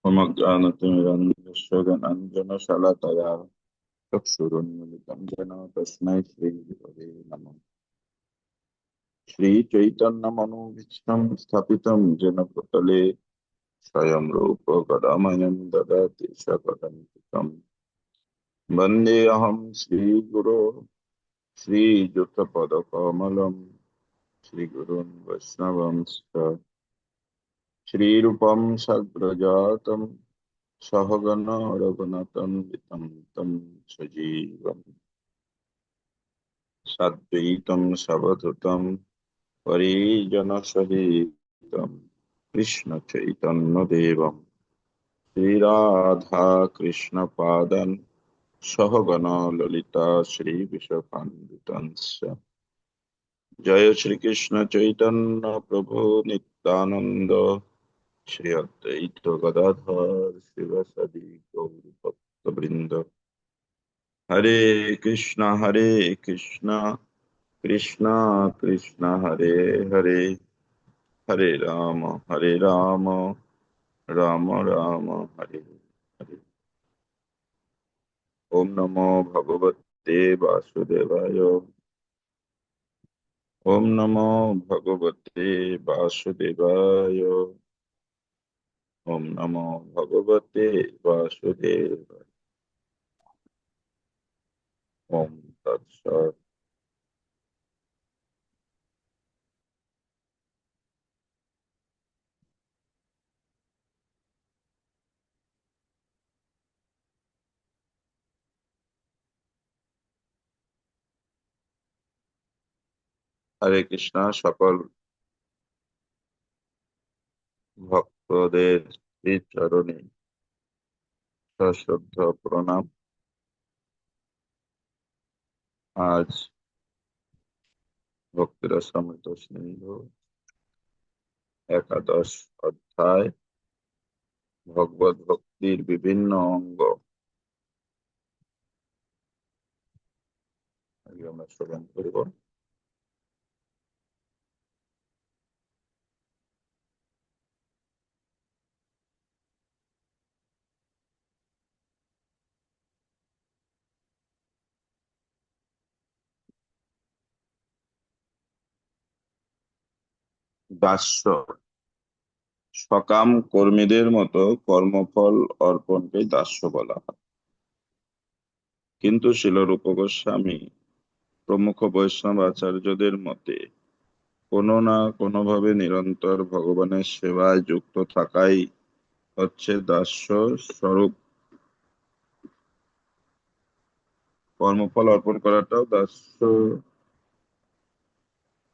समज्ञानतिमिरन्धस्य ज्ञानाञ्जनशलाकया चक्षुरुन्मिलितं येन तस्मै श्रीगुरवे नमः। श्रीचैतन्यमनोभीष्टं स्थापितं येन भूतले स्वयं रूप कदामयं ददाति सकलं वन्देऽहं श्रीगुरो श्रीयुतपदकमलं श्रीगुरुन् वैष्णवंश्च श्रीरूपं सग्रजातं सहगण रघुनाथं वितं तं सजीवं साद्वैतं सवधूतं परिजनसहितं कृष्णचैतन्यदेवं श्रीराधाकृष्णपादं सहगण ललिता श्रीविशाखान्वितंश्च जय श्रीकृष्ण चैतन्य प्रभु नित्यानंद श्री अद्वैत गदाधर शिवसदि गौरभक्तवृंद हरे कृष्णा कृष्णा कृष्णा हरे हरे हरे राम राम राम हरे हरे। ओम नमो भगवते वासुदेवाय। ओम नमो भगवते वासुदेवाय। ओम नमो भगवते वासुदेवाय। ओम तत्सत्। হরে কৃষ্ণ। সকল ভক্তদের চরণে সশ্রদ্ধ প্রণাম। আজ ভক্তিরসামৃত সিন্ধু একাদশ অধ্যায় ভগবত ভক্তির বিভিন্ন অঙ্গ আজকে আমরা শ্রবণ করব। দাস্য। সকাম কর্মীদের মতো কর্মফল অর্পণকে দাস্য বলা হয়, কিন্তু শিল রূপ গোস্বামী প্রমুখ বৈষ্ণব আচার্যদের মতে কোনো না কোনো ভাবে নিরন্তর ভগবানের সেবায় যুক্ত থাকাই হচ্ছে দাস্য স্বরূপ। কর্মফল অর্পণ করাটাও দাস্য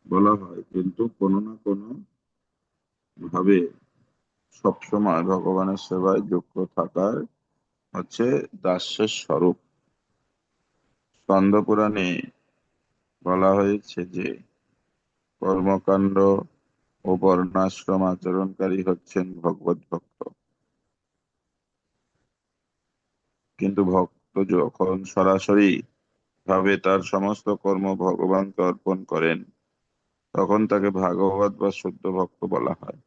বলা হয়, কিন্তু কোনো না কোনো ভাবে সবসময় ভগবানের সেবায় যুক্ত থাকার হচ্ছে দাস্যের স্বরূপ। স্কন্দ পুরাণে বলা হয়েছে যে কর্মকাণ্ড ও বর্ণাশ্রম আচরণকারী হচ্ছেন ভগবত ভক্ত, কিন্তু ভক্ত যখন সরাসরি ভাবে তার সমস্ত কর্ম ভগবানকে অর্পণ করেন তখন তাকে ভাগবত বা শুদ্ধ ভক্ত বলা হয়।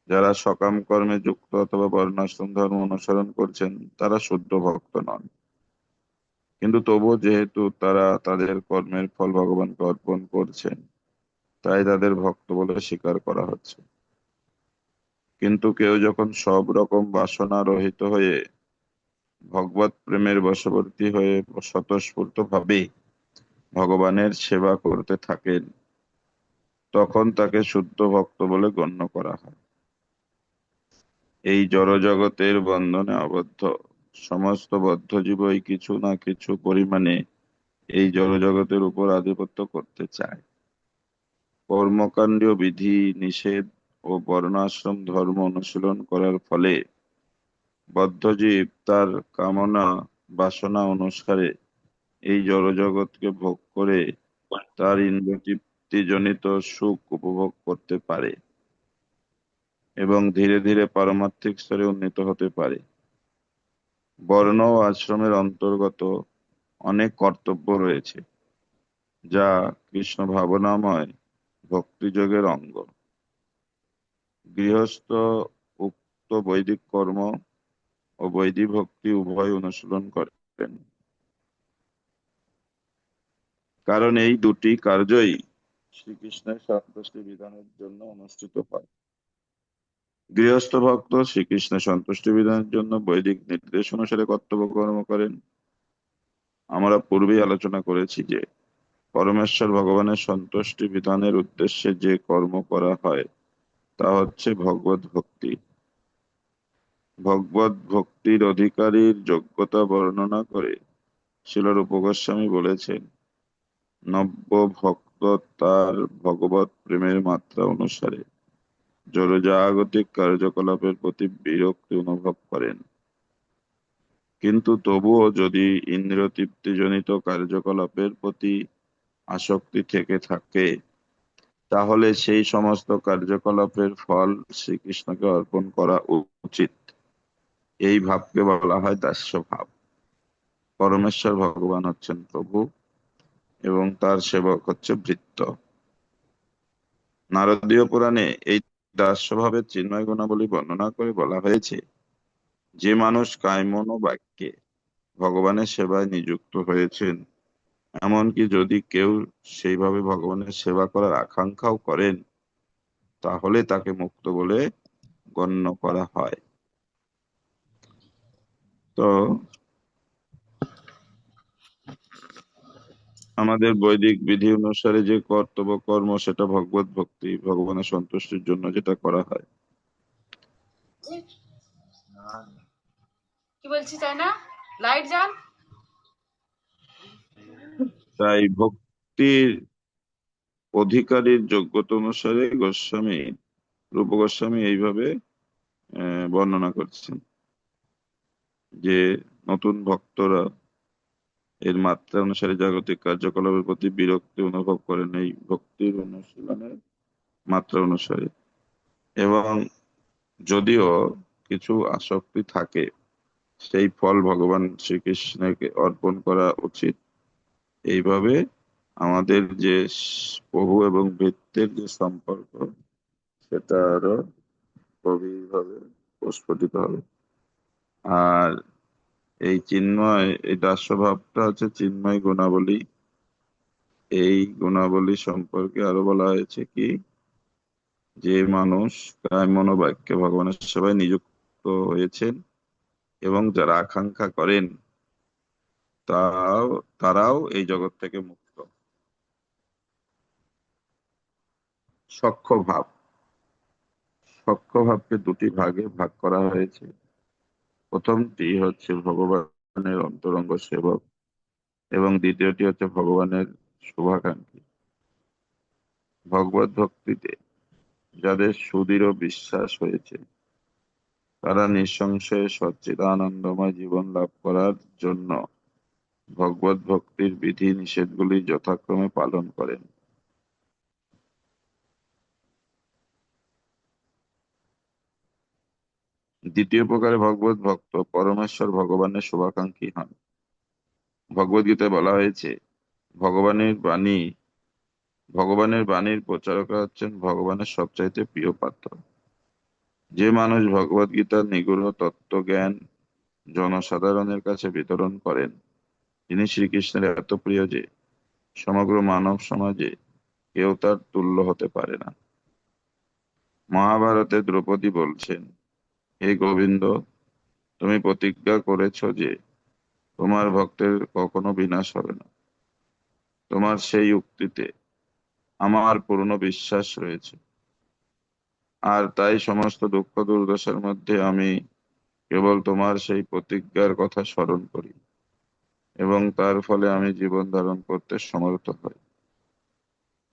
যারা সকাম কর্মে যুক্ত অথবা বর্ণাশ্রম ধর্ম অনুসরণ করছেন তারা শুদ্ধ ভক্ত নন, কিন্তু তবুও যেহেতু তারা তাদের কর্মের ফল ভগবানকে অর্পণ করছেন তাই তাদের ভক্ত বলে স্বীকার করা হচ্ছে। কিন্তু কেউ যখন সব রকম বাসনা রহিত হয়ে ভগবত প্রেমের বশবর্তী হয়ে স্বতঃস্ফূর্ত ভাবে ভগবানের সেবা করতে থাকেন তখন তাকে শুদ্ধ ভক্ত বলে গণ্য করা হয়। এই জড়জগতের বন্ধনে আবদ্ধ সমস্ত বদ্ধ জীবই কিছু না কিছু পরিমাণে এই জড়জগতের উপর আধিপত্য করতে চায়। কর্মকাণ্ডীয় বিধি নিষেধ ও বর্ণাশ্রম ধর্ম অনুশীলন করার ফলে বদ্ধজীব তার কামনা বাসনা অনুসারে এই জড়জগৎকে ভোগ করে তার ইন্দ্রিয়তৃপ্তিজনিত সুখ উপভোগ করতে পারে এবং ধীরে ধীরে পারমার্থিক স্তরে উন্নীত হতে পারে। বর্ণ ও আশ্রমের অন্তর্গত অনেক কর্তব্য রয়েছে যা কৃষ্ণ ভাবনাময় ভক্তিযোগের অঙ্গ। গৃহস্থ ভক্ত বৈদিক কর্ম ও বৈদিক ভক্তি উভয় অনুশীলন করেন, কারণ এই দুটি কার্যই শ্রীকৃষ্ণের সন্তুষ্টি বিধানের জন্য অনুষ্ঠিত হয়। গৃহস্থ ভক্ত শ্রীকৃষ্ণের সন্তুষ্টি বিধানের জন্য বৈদিক নির্দেশ অনুসারে কর্তব্য কর্ম করেন। আমরা পূর্বেই আলোচনা করেছি যে পরমেশ্বর ভগবানের সন্তুষ্টি বিধানের উদ্দেশ্যে যে কর্ম করা হয় তা হচ্ছে ভগবত ভক্তি। ভগবত ভক্তির অধিকারীর যোগ্যতা বর্ণনা করে শ্রীল রূপ গোস্বামী বলেছেন, নব্য ভক্ত তার ভগবত প্রেমের মাত্রা অনুসারে জড়জাগতিক কার্যকলাপের প্রতি বিরক্তি অনুভব করেন, কিন্তু তবুও যদি ইন্দ্রিয় তৃপ্তিজনিত কার্যকলাপের প্রতি আসক্তি থেকে থাকে তাহলে সেই সমস্ত কার্যকলাপের ফল শ্রীকৃষ্ণকে অর্পণ করা উচিত। এই ভাবকে বলা হয় দাস্য ভাব। পরমেশ্বর ভগবান হচ্ছেন প্রভু এবং তার সেবক হচ্ছে ভৃত্য। নারদীয় পুরাণে এই দাস্য ভাবের চিন্ময় গুণাবলী বর্ণনা করে বলা হয়েছে, যে মানুষ কায়মন ও বাক্যে ভগবানের সেবায় নিযুক্ত হয়েছেন, এমনকি যদি কেউ সেইভাবে ভগবানের সেবা করার আকাঙ্ক্ষাও করেন, তাহলে তাকে মুক্ত বলে গণ্য করা হয়। তো আমাদের বৈদিক বিধি অনুসারে যে কর্তব্য কর্ম সেটা ভগবত ভক্তি, ভগবানের সন্তুষ্টির জন্য যেটা করা হয়। কি বলছি তাই না? লাইট জ্বাল। তাই ভক্তির অধিকারীর যোগ্যতা অনুসারে রূপ গোস্বামী এইভাবে বর্ণনা করছেন যে নতুন ভক্তরা এর মাত্রা অনুসারে জাগতিক কার্যকলাপের প্রতি বিরক্তি অনুভব করেন এই ভক্তির অনুশীলনের মাত্রা অনুসারে, এবং যদিও কিছু আসক্তি থাকে সেই ফল ভগবান শ্রীকৃষ্ণকে অর্পণ করা উচিত। এইভাবে আমাদের যে প্রভু এবং ভৃত্যের যে সম্পর্ক সেটা আরো গভীরভাবে প্রস্ফুটিত হবে। আর এই দাস্য ভাবটা হচ্ছে চিন্ময় গুণাবলী। এই গুণাবলী সম্পর্কে আরো বলা হয়েছে কি, যে মানুষ কায় মনোবাক্যে ভগবানের সেবায় নিযুক্ত হয়েছেন এবং যারা আকাঙ্ক্ষা করেন তারাও এই জগৎ থেকে মুক্ত। সখ্য ভাব, সখ্য ভাবকে দুটি ভাগে ভাগ করা হয়েছে। প্রথমটি হচ্ছে ভগবানের অন্তরঙ্গ সেবক এবং দ্বিতীয়টি হচ্ছে ভগবানের শুভাকাঙ্ক্ষী। ভগবত ভক্তিতে যাদের সুদৃঢ় বিশ্বাস হয়েছে তারা নিঃসংশয়ে সচ্চিদানন্দময় জীবন লাভ করার জন্য ভগবত ভক্তির বিধি নিষেধগুলি যথাক্রমে পালন করেন। দ্বিতীয় প্রকারে ভগবত ভক্ত পরমেশ্বর ভগবানের শুভাকাঙ্ক্ষী হন। ভগবদ গীতায় বলা হয়েছে, ভগবানের বাণী ভগবানের বাণীর প্রচারকরা হচ্ছেন ভগবানের সবচাইতে প্রিয় পাত্র। যে মানুষ ভগবদ গীতার নিগূঢ় তত্ত্বজ্ঞান জনসাধারণের কাছে বিতরণ করেন, তিনি শ্রীকৃষ্ণের এত প্রিয় যে সমগ্র মানব সমাজে কেউ তার তুল্য হতে পারে না। মহাভারতে দ্রৌপদী বলছেন, হে গোবিন্দ, তুমি প্রতিজ্ঞা করেছ যে তোমার ভক্তের কখনো বিনাশ হবে না। তোমার সেই উক্তিতে আমার পূর্ণ বিশ্বাস রয়েছে, আর তাই সমস্ত দুঃখ দুর্দশার মধ্যে আমি কেবল তোমার সেই প্রতিজ্ঞার কথা স্মরণ করি এবং তার ফলে আমি জীবন ধারণ করতে সমর্থ হই।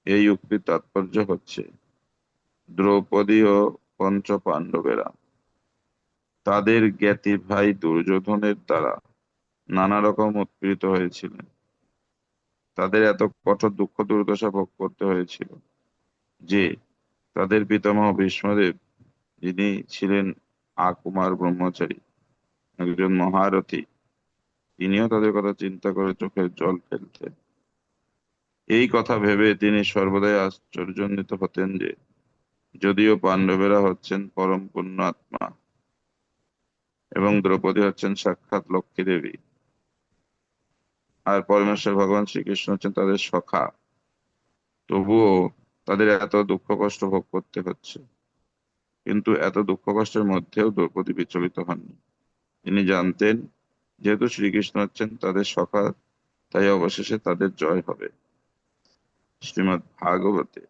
এই উক্তির তাৎপর্য হচ্ছে, দ্রৌপদী ও পঞ্চ পাণ্ডবেরা তাদের জ্ঞাতি ভাই দুর্যোধনের দ্বারা নানা রকম উৎপীড়িত হয়েছিলেন। তাদের এত কঠোর দুঃখ দুর্দশা ভোগ করতে হয়েছিল যে তাদের পিতামহ ভীষ্মদেব, যিনি ছিলেন আকুমার ব্রহ্মচারী, একজন মহারথী, তিনিও তাদের কথা চিন্তা করে চোখের জল ফেলতেন। এই কথা ভেবে তিনি সর্বদাই আশ্চর্যান্বিত হতেন যে যদিও পাণ্ডবেরা হচ্ছেন পরম পুণ্য আত্মা, এবং দ্রৌপদী হচ্ছেন সাক্ষাৎ লক্ষ্মী দেবী। আর পরমেশ্বর ভগবান শ্রীকৃষ্ণ হচ্ছেন তাদের সখা। তবুও তাদের এত দুঃখ কষ্ট ভোগ করতে হচ্ছে, কিন্তু এত দুঃখ কষ্টের মধ্যেও দ্রৌপদী বিচলিত হননি। তিনি জানতেন, যেহেতু শ্রীকৃষ্ণ হচ্ছেন তাদের সখা, তাই অবশেষে তাদের জয় হবে। শ্রীমদ্ ভাগবতে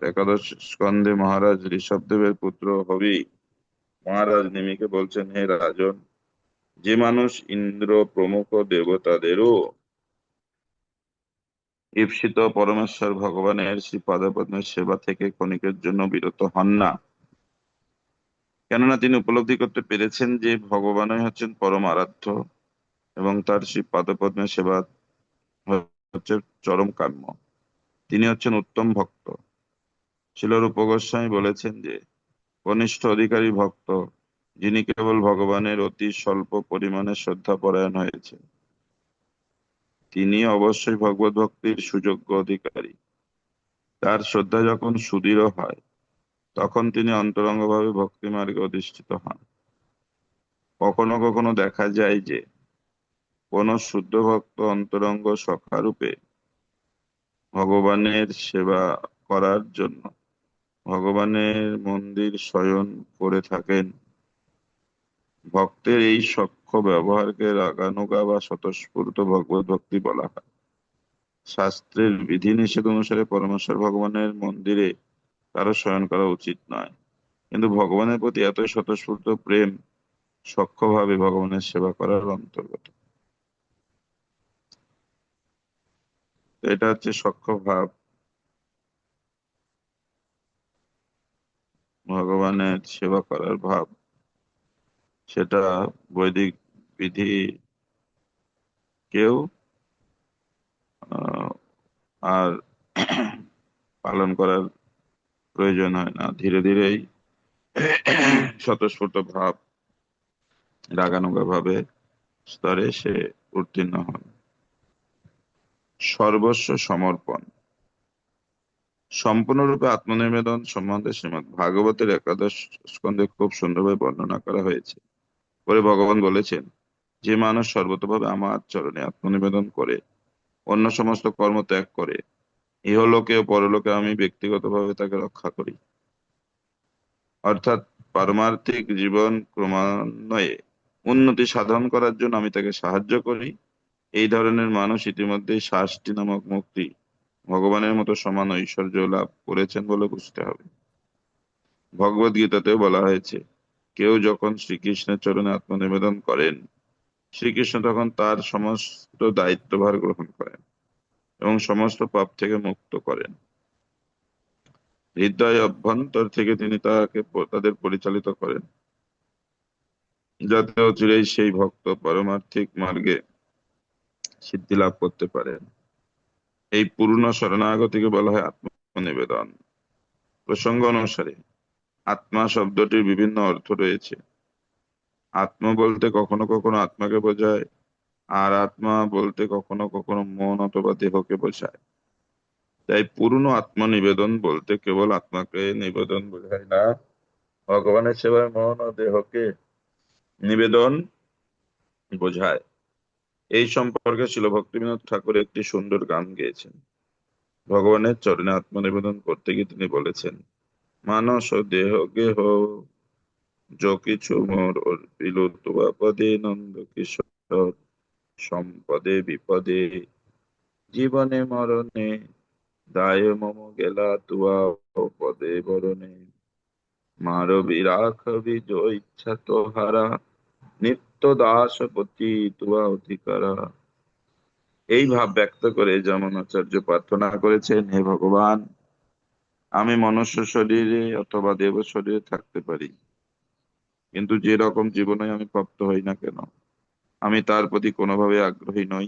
একাদশ স্কন্ধে মহারাজ ঋষভদেবের পুত্র হবি মহারাজ নিমিকে বলছেন, হে রাজন, যে মানুষ ইন্দ্র প্রমুখ দেবতাদেরও ঈপ্সিত পরমেশ্বর ভগবানের শ্রী পাদপদ্মের সেবা থেকে ক্ষণিকের জন্য বিরত হন না, কেননা তিনি উপলব্ধি করতে পেরেছেন যে ভগবানই হচ্ছেন পরম আরাধ্য এবং তার শ্রী পাদপদ্মের সেবা হচ্ছে চরম কাম্য, তিনি হচ্ছেন উত্তম ভক্ত। শিল রূপ গোস্বামী বলেছেন যে কনিষ্ঠ অধিকারী ভক্ত, যিনি কেবল ভগবানের অতি স্বল্প পরিমাণে শ্রদ্ধাপরায়ণ হয়েছে, তিনি অবশ্যই ভগবত ভক্তির সুযোগ্য অধিকারী। তার শ্রদ্ধা যখন সুদৃঢ় হয়, তখন তিনি অন্তরঙ্গভাবে ভক্তি মার্গে অধিষ্ঠিত হন। কখনো কখনো দেখা যায় যে কোন শুদ্ধ ভক্ত অন্তরঙ্গ সখারূপে ভগবানের সেবা করার জন্য ভগবানের মন্দির শয়ন করে থাকেন। ভক্তের এই সখ্য ব্যবহারকে রাগানুগা বা স্বতঃস্ফূর্ত ভগবত ভক্তি বলা হয়। শাস্ত্রের বিধিনিষেধ অনুসারে পরমেশ্বর ভগবানের মন্দিরে কারো শয়ন করা উচিত নয়, কিন্তু ভগবানের প্রতি এতই স্বতঃস্ফূর্ত প্রেম সখ্যভাবে ভগবানের সেবা করার অন্তর্গত। তো এটা হচ্ছে সখ্য ভাব, ভগবানের সেবা করার ভাব। সেটা বৈদিক বিধি কেউ আর পালন করার প্রয়োজন হয় না, ধীরে ধীরেই স্বতঃস্ফূর্ত ভাব রাগানুগা ভাবে স্তরে সে উত্তীর্ণ হন। সর্বস্ব সমর্পণ, সম্পূর্ণরূপে আত্মনিবেদন সম্বন্ধে শ্রীমদ্ ভাগবতের একাদশ স্কন্ধে খুব সুন্দরভাবে বর্ণনা করা হয়েছে। পরে ভগবান বলেছেন, যে মানুষ সর্বতভাবে আমার চরণে আত্মনিবেদন করে, অন্য সমস্ত কর্ম ত্যাগ করে, ইহলোকে ও পরলোকে আমি ব্যক্তিগতভাবে তাকে রক্ষা করি। অর্থাৎ পারমার্থিক জীবন ক্রমান্বয়ে উন্নতি সাধন করার জন্য আমি তাকে সাহায্য করি। এই ধরনের মানুষ ইতিমধ্যেই শাস্তি নামক মুক্তি, ভগবানের মতো সমান ঐশ্বর্য লাভ করেছেন বলে বুঝতে হবে। ভগবদ গীতাতেও বলা হয়েছে, কেউ যখন শ্রীকৃষ্ণের চরণে আত্মনিবেদন করেন, শ্রীকৃষ্ণ তখন তার সমস্ত দায়িত্বভার গ্রহণ করেন এবং সমস্ত পাপ থেকে মুক্ত করেন। হৃদয় অভ্যন্তর থেকে তিনি তাদের পরিচালিত করেন, যাতে অচিরেই সেই ভক্ত পারমার্থিক মার্গে সিদ্ধি লাভ করতে পারেন। এই পূর্ণ শরণাগতিকে বলা হয় আত্মনিবেদন। প্রসঙ্গ অনুসারে আত্মা শব্দটির বিভিন্ন অর্থ রয়েছে। আত্মা বলতে কখনো কখনো আত্মাকে বোঝায়, আর আত্মা বলতে কখনো কখনো মন অথবা দেহকে বোঝায়। তাই পূর্ণ আত্মনিবেদন বলতে কেবল আত্মাকে নিবেদন বোঝায় না, ভগবানের সেবায় মন ও দেহকে নিবেদন বোঝায়। এই সম্পর্কে শিল ভক্তিবিনোদ ঠাকুর একটি সুন্দর গান গেয়েছেন। ভগবানের চরণে আত্মনিবেদন করতে গিয়ে তিনি বলেছেন, মানস দেহ গেহ যো কিছু মোর অর্পিল তুয়া পদে নন্দ কিশোর, সম্পদে বিপদে জীবনে মরণে দায় মম গেলা তুয়া পদে বরণে, মারবি রাখবি যো ইচ্ছা তোহারা, নিত্য দাসপতি তুয়া অধিকারা। এই ভাব ব্যক্ত করে যেমন আচার্য প্রার্থনা করেছেন, হে ভগবান, আমি মনুষ্য শরীরে অথবা দেব শরীরে থাকতে পারি, কিন্তু যে রকম জীবনে আমি প্রাপ্ত হই না কেন, আমি তার প্রতি কোনোভাবে আগ্রহী নই,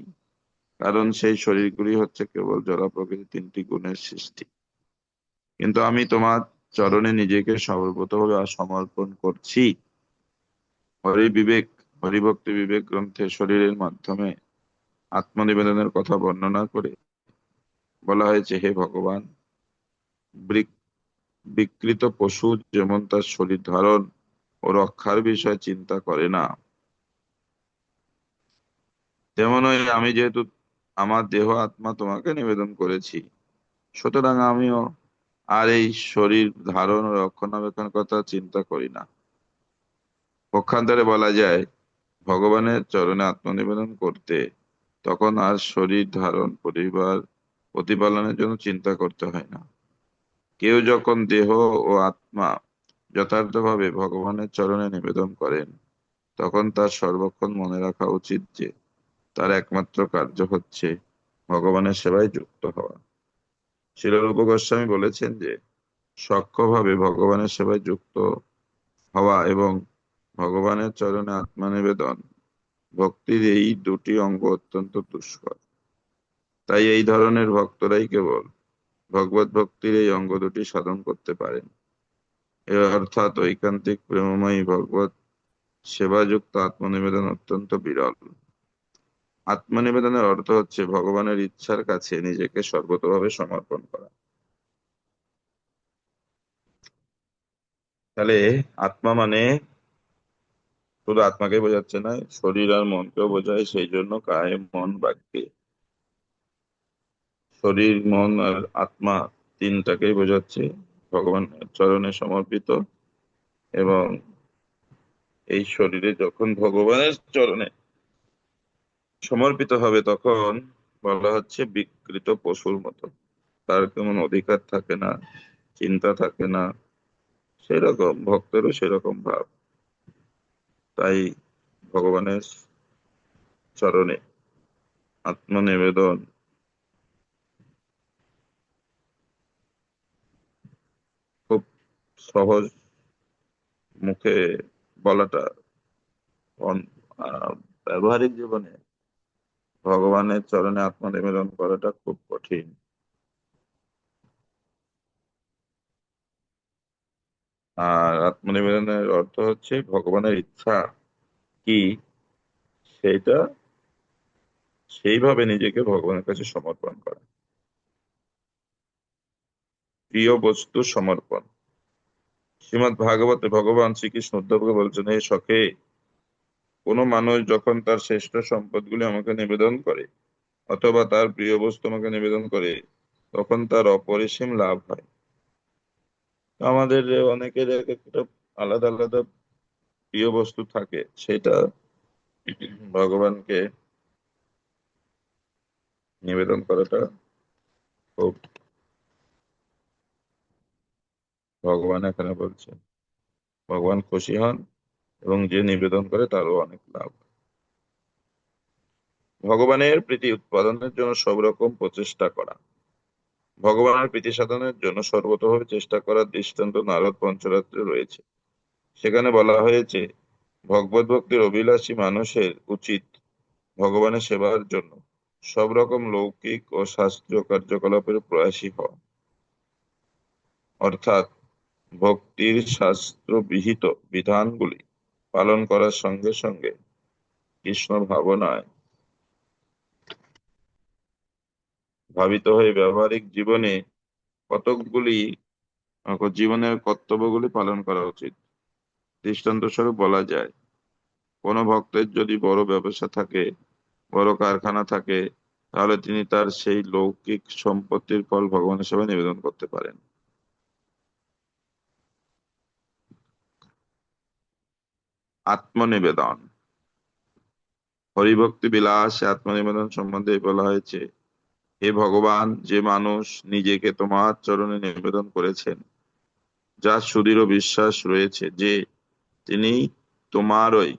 কারণ সেই শরীরগুলি হচ্ছে কেবল জড় প্রকৃতির তিনটি গুণের সৃষ্টি। কিন্তু আমি তোমার চরণে নিজেকে সর্বতভাবে সমর্পণ করছি। হরি বিবেক, হরিভক্তি বিবেক গ্রন্থে শরীরের মাধ্যমে আত্মনিবেদনের কথা বর্ণনা করে বলা হয়েছে, হে ভগবান, বিকৃত পশু যেমন তার শরীর ধারণ ও রক্ষার বিষয় চিন্তা করে না, তেমনই আমি যেহেতু আমার দেহ আত্মা তোমাকে নিবেদন করেছি, সুতরাং আমিও আর এই শরীর ধারণ ও রক্ষণাবেক্ষণের কথা চিন্তা করি না। পক্ষান্তরে বলা যায়, ভগবানের চরণে আত্মনিবেদন করতে তখন আর শরীর ধারণ পরিবার প্রতিপালনের জন্য চিন্তা করতে হয় না। কেউ যখন দেহ ও আত্মা যথার্থভাবে ভগবানের চরণে নিবেদন করেন, তখন তার সর্বক্ষণ মনে রাখা উচিত যে তার একমাত্র কার্য হচ্ছে ভগবানের সেবায় যুক্ত হওয়া। শ্রীল রূপ গোস্বামী বলেছেন যে সখ্যভাবে ভগবানের সেবায় যুক্ত হওয়া এবং ভগবানের চরণে আত্মনিবেদন ভক্তির এই দুটি অঙ্গ অত্যন্ত দুষ্কর। তাই এই ধরনের ভক্তরাই কেবল ভগবত ভক্তির এই অঙ্গ দুটি সাধন করতে পারেন। এর অর্থাৎ ঐকান্তিক প্রেমময়ী ভগবত সেবাযুক্ত আত্মনিবেদন অত্যন্ত বিরল। আত্মনিবেদনের অর্থ হচ্ছে ভগবানের ইচ্ছার কাছে নিজেকে সর্বতোভাবে সমর্পণ করা। তাহলে আত্মা মানে শুধু আত্মাকে বোঝাচ্ছে না, শরীর আর মনকেও বোঝায়। সেই জন্য কায়ে মন বাক্যে, শরীর মন আর আত্মা তিনটাকেই বোঝাচ্ছে ভগবানের চরণে সমর্পিত। এবং এই শরীরে যখন ভগবানের চরণে সমর্পিত হবে, তখন বলা হচ্ছে বিকৃত পশুর মতো, তার তেমন অধিকার থাকে না, চিন্তা থাকে না। সেরকম ভক্তেরও সেরকম ভাব। তাই ভগবানের চরণে আত্মনিবেদন খুব সহজ মুখে বলাটা অন- ব্যবহারিক জীবনে ভগবানের চরণে আত্মনিবেদন করাটা খুব কঠিন। আর আত্মনিবেদনের অর্থ হচ্ছে ভগবানের ইচ্ছা কি সেইটা সেইভাবে নিজেকে ভগবানের কাছে সমর্পণ করা। প্রিয় বস্তু সমর্পণ। শ্রীমদ্ ভাগবতে ভগবান শ্রীকৃষ্ণ উদ্ধবকে বলছেন, হে সখে, কোনো মানুষ যখন তার শ্রেষ্ঠ সম্পদগুলি আমাকে নিবেদন করে অথবা তার প্রিয় বস্তু আমাকে নিবেদন করে, তখন তার অপরিসীম লাভ হয়। আমাদের অনেকের এক একটা আলাদা আলাদা প্রিয় বস্তু থাকে, সেটা ভগবানকে নিবেদন করাটা খুব, ভগবান এখানে বলছে ভগবান খুশি হন এবং যে নিবেদন করে তারও অনেক লাভ। ভগবানের প্রীতি উৎপাদনের জন্য সব রকম প্রচেষ্টা করা। ভগবানের প্রীতি সাধনের জন্য সর্বতোভাবে চেষ্টা করার দৃষ্টান্ত নারদ পঞ্চরাত্রে রয়েছে। সেখানে বলা হয়েছে, ভগবত ভক্তির অভিলাষী মানুষের উচিত ভগবানের সেবার জন্য সব রকম লৌকিক ও শাস্ত্রীয় কার্যকলাপের প্রয়াসী হওয়া। অর্থাৎ ভক্তির শাস্ত্র বিহিত বিধানগুলি পালন করার সঙ্গে সঙ্গে কৃষ্ণ ভাবনায় ভাবিত হয়ে ব্যবহারিক জীবনে কতকগুলি জীবনের কর্তব্যগুলি পালন করা উচিত। দৃষ্টান্ত স্বরূপ বলা যায়, কোনো ভক্তের যদি বড় ব্যবসা থাকে, বড় কারখানা থাকে, তাহলে তিনি তার সেই লৌকিক সম্পত্তির ফল ভগবানের সেবায় নিবেদন করতে পারেন। আত্মনিবেদন। হরিভক্তি বিলাসে আত্মনিবেদন সম্বন্ধে বলা হয়েছে, হে ভগবান, যে মানুষ নিজেকে তোমার চরণে নিবেদন করেছেন, যার সুদৃঢ় বিশ্বাস রয়েছে যে তিনি তোমারই,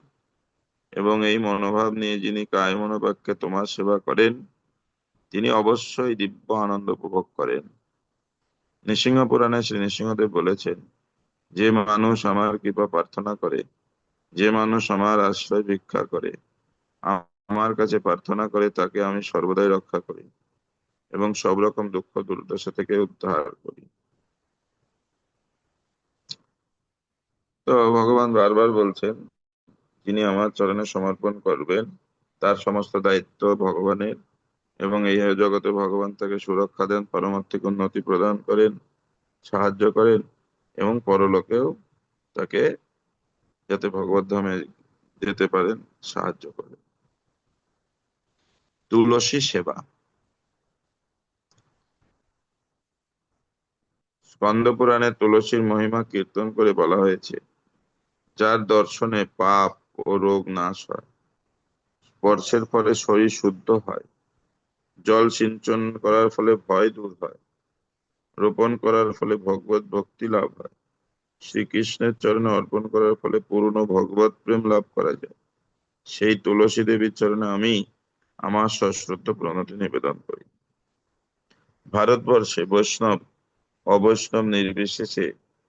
এবং এই মনোভাব নিয়ে যিনি কায় মনোবাক্যে তোমার সেবা করেন, তিনি অবশ্যই দিব্য আনন্দ উপভোগ করেন। নৃসিংহ পুরাণে শ্রী নৃসিংহদেব বলেছেন, যে মানুষ আমার কৃপা প্রার্থনা করে, যে মানুষ আমার আশ্রয় ভিক্ষা করে, আমার কাছে প্রার্থনা করে, তাকে আমি সর্বদাই রক্ষা করি এবং সব রকম দুঃখ দুর্দশা থেকে উদ্ধার করি। তো ভগবান বারবার বলছেন, যিনি আমার চরণে সমর্পণ করবেন তার সমস্ত দায়িত্ব ভগবানের, এবং এই জগতে ভগবান তাকে সুরক্ষা দেন, পারমার্থিক উন্নতি প্রদান করেন, সাহায্য করেন এবং পরলোকেও তাকে যাতে ভগবত ধামে যেতে পারেন সাহায্য করে। তুলসী সেবা। স্কন্দ পুরাণে তুলসীর মহিমা কীর্তন করে বলা হয়েছে, যার দর্শনে পাপ ও রোগ নাশ হয়, স্পর্শের ফলে শরীর শুদ্ধ হয়, জল সিঞ্চন করার ফলে ভয় দূর হয়, রোপণ করার ফলে ভগবত ভক্তি লাভ হয়, শ্রীকৃষ্ণের চরণে অর্পণ করার ফলে পূর্ণ ভগবত প্রেম লাভ করা যায়। সেই তুলসী দেবীর চরণে আমি আমার সশ্রদ্ধ প্রণতি নিবেদন করি। ভারতবর্ষে বৈষ্ণব অবৈষ্ণব নির্বিশেষে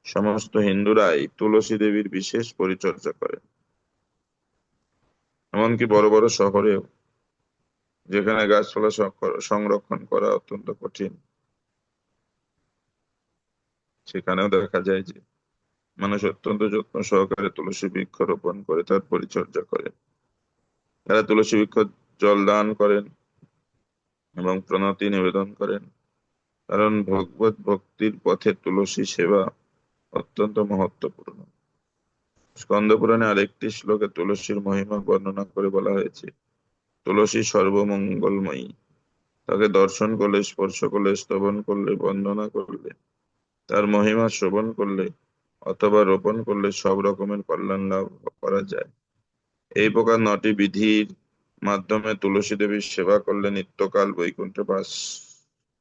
সমস্ত হিন্দুরাই তুলসী দেবীর বিশেষ পরিচর্যা করেন। এমনকি বড় বড় শহরেও, যেখানে গাছপালা সংরক্ষণ করা অত্যন্ত কঠিন, সেখানেও দেখা যায় যে মানুষ অত্যন্ত যত্ন সহকারে তুলসী বৃক্ষ রোপণ করে তার পরিচর্যা করে। তারা তুলসী বৃক্ষ জল দান করেন এবং প্রণতি নিবেদন করেন, কারণ ভগবত ভক্তির পথে তুলসী সেবা অত্যন্ত মহত্বপূর্ণ। স্কন্দ পুরাণে আরেকটি শ্লোকে তুলসীর মহিমা বর্ণনা করে বলা হয়েছে, তুলসী সর্বমঙ্গলময়ী। তাকে দর্শন করলে, স্পর্শ করলে, স্তবন করলে, বন্দনা করলে, তার মহিমা শ্রবণ করলে অথবা রোপণ করলে সব রকমের কল্যাণ লাভ করা যায়। এই প্রকার 9টি বিধির মাধ্যমে তুলসী দেবীর সেবা করলে নিত্যকাল বৈকুণ্ঠে বাস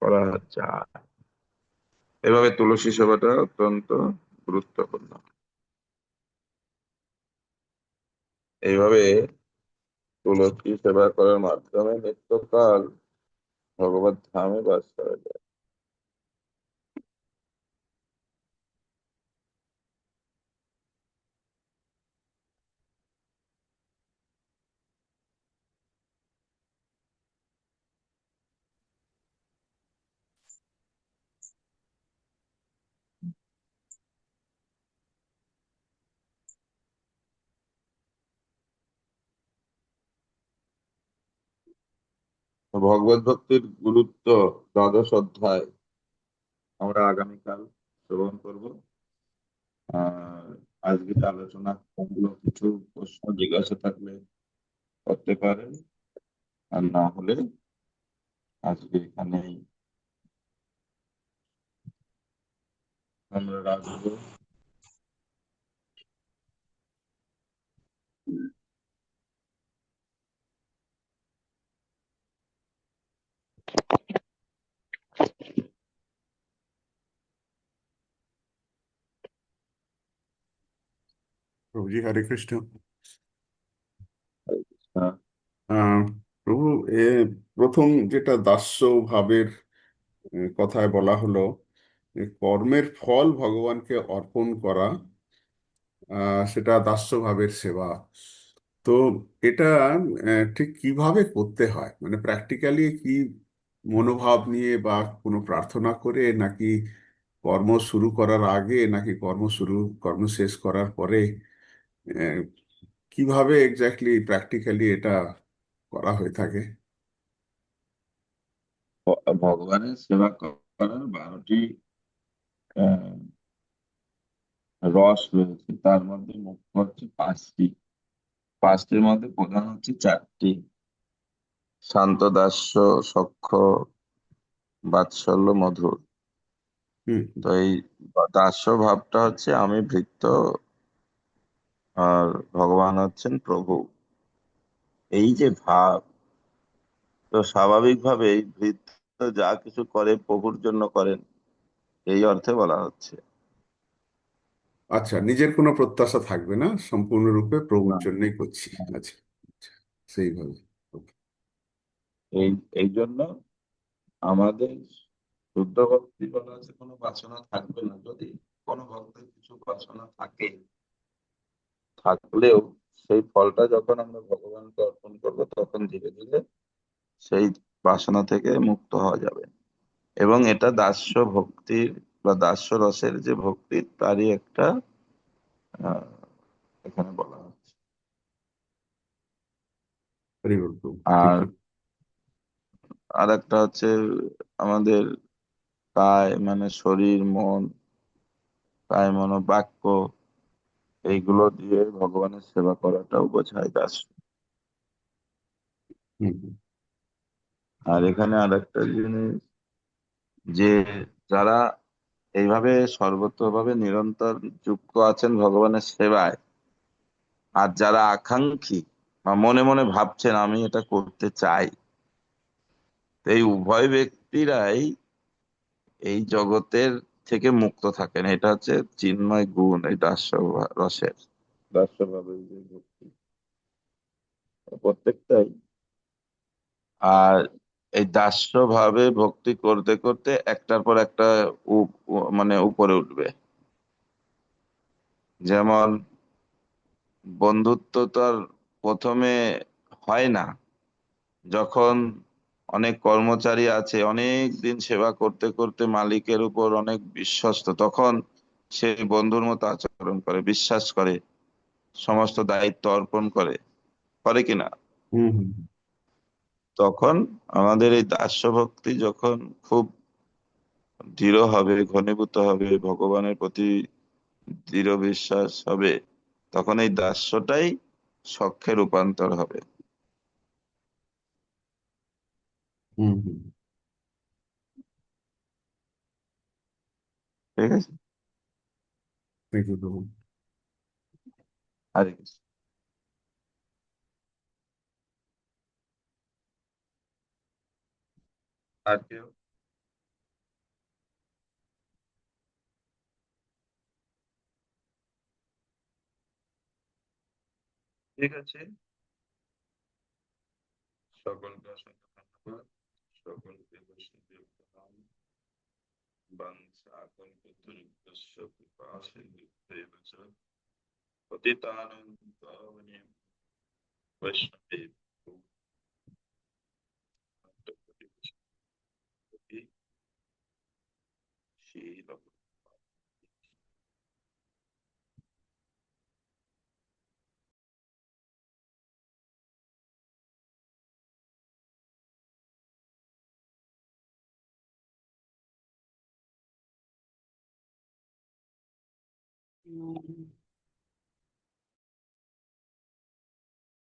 করা যায়। এভাবে তুলসী সেবাটা অত্যন্ত গুরুত্বপূর্ণ। এইভাবে তুলসী সেবা করার মাধ্যমে নিত্যকাল ভগবত ধামে বাস করা যায়। ভগবত ভক্তির গুরুত্ব 12 অধ্যায় আমরা আগামীকাল শ্রবণ করব। আর আজকের আলোচনা কিছু প্রশ্ন জিজ্ঞাসা থাকলে করতে পারেন, আর না হলে আজকে এখানেই আমরা রাখবো। প্রভুজি হরে কৃষ্ণ। হ্যাঁ, আহ প্রভু, এ প্রথম যেটা দাস্য ভাবের কথায় বলা হলো, যে কর্মের ফল ভগবানকে অর্পণ করা, সেটা দাস্য ভাবের সেবা। তো এটা ঠিক কিভাবে করতে হয়, মানে প্র্যাকটিক্যালি কি মনোভাব নিয়ে, বা কোনো প্রার্থনা করে, নাকি কর্ম শুরু করার আগে, নাকি কর্ম শেষ করার পরে, আহ, কিভাবে এক্স্যাক্টলি প্র্যাকটিক্যালি এটা করা হয়ে থাকে? ভগবানের সেবা করার 12টি আহ, রস রয়েছে, তার মধ্যে মুখ্য হচ্ছে 5টি। 5টির মধ্যে প্রধান হচ্ছে 4টি: শান্ত, দাস্য, সখ্য, বাৎসল্য, মধুর। হুম। তো এই দাস্য ভাবটা হচ্ছে আমি ভৃত্য আর ভগবান হচ্ছেন প্রভু, এই যে ভাব। তো স্বাভাবিকভাবে এই ভৃত্য যা কিছু করে প্রভুর জন্য করেন, এই অর্থে বলা হচ্ছে। আচ্ছা, নিজের কোনো প্রত্যাশা থাকবে না, সম্পূর্ণরূপে প্রভুর না, জন্যই করছি। না। আচ্ছা, আচ্ছা, সেইভাবে। Okay. এই এই জন্য আমাদের শুদ্ধ ভক্তি বলা আছে কোনো বাসনা থাকবে না। যদি কোনো ভক্তের কিছু বাসনা থাকলেও সেই ফলটা যখন আমরা ভগবানকে অর্পণ করবো, তখন ধীরে ধীরে সেই বাসনা থেকে মুক্ত হওয়া যাবে। এবং এটা দাস্য ভক্তির বা দাস্য রসের যে ভক্তি, তারই একটা আহ, এখানে বলা হচ্ছে। হরি বল প্রভু, ঠিক আর ঠিক। আর একটা হচ্ছে আমাদের কায়, মানে শরীর, মন, কায় মন ও বাক্য, এইগুলো দিয়ে ভগবানের সেবা করাটাও বোঝায় দাস। হুম হুম আর এখানে আরেকটা জিনিস, যে যারা এইভাবে সর্বতোভাবে নিরন্তর যুক্ত আছেন ভগবানের সেবায়, আর যারা আকাঙ্ক্ষী বা মনে মনে ভাবছেন আমি এটা করতে চাই, তো এই উভয় ব্যক্তিরাই এই জগতের থেকে মুক্ত থাকেন। এটা হচ্ছে চিন্ময় গুণ, এই দাস্য রসের, দাস্য ভাবের যে ভক্তি, প্রত্যেকটাই। আর এই দাস্য ভাবে ভক্তি করতে করতে একটার পর একটা মানে উপরে উঠবে। যেমন বন্ধুত্ব তো আর প্রথমে হয় না। যখন অনেক কর্মচারী আছে, অনেক দিন সেবা করতে করতে মালিকের উপর অনেক বিশ্বস্ত, তখন সে বন্ধুর মতো আচরণ করে, বিশ্বাস করে, সমস্ত দায়িত্ব অর্পণ করে, করে কিনা। হুম হুম তখন আমাদের এই দাস্য ভক্তি যখন খুব দৃঢ় হবে, ঘনীভূত হবে, ভগবানের প্রতি দৃঢ় বিশ্বাস হবে, তখন এই দাস্যটাই সখ্যে রূপান্তর হবে। হুম হুম ঠিক আছে। Thank you, প্রভু। হরে কৃষ্ণ। আর কেউ? ঠিক আছে। সকলকে অসংখ্য ধন্যবাদ। সকলকে বৈষ্ণব প্রণাম। বংশা কল্পতরুভ্যশ্চ কৃপা সিন্ধুভ্যেব চ পতিতানাং পাবনেভ্যো বৈষ্ণবেভ্যো নমঃ। শ্রীল